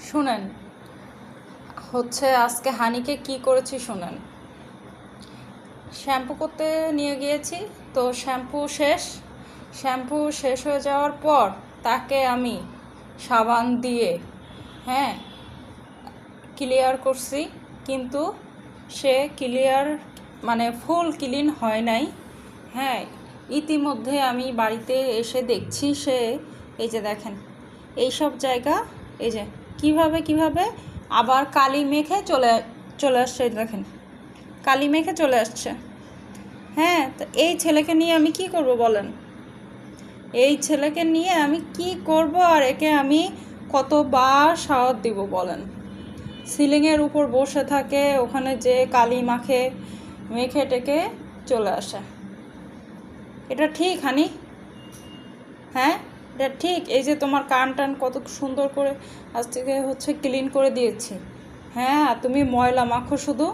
শুনেন, আজকে হানিকে কি করেছি শুনেন। শ্যাম্পু করতে নিয়ে গিয়েছি, তো শ্যাম্পু শেষ হয়ে যাওয়ার পর তাকে আমি সাবান দিয়ে ক্লিয়ার করছি, কিন্তু সে ক্লিয়ার ফুল ক্লিন হয় নাই। ইতিমধ্যে আমি বাড়িতে এসে দেখছি সে, এই যে দেখেন এইসব জায়গা, এই যে কিভাবে আবার কালি মেখে চলে আসছে, দেখেন কালি মেখে চলে আসছে। তো এই ছেলেকে নিয়ে আমি কি করব বলেন? এই ছেলেকে নিয়ে আমি কি করব? আর একে আমি কতবার শাওয়ার দিব বলেন? সিলিংয়ের উপর বসে থাকে, ওখানে যে কালি মেখে টেকে চলে আসে। এটা ঠিক হানি? এটা ঠিক? এই যে তোমার কান টান কত সুন্দর করে আজ থেকে ক্লিন করে দিয়েছি। তুমি ময়লা মাখো শুধু।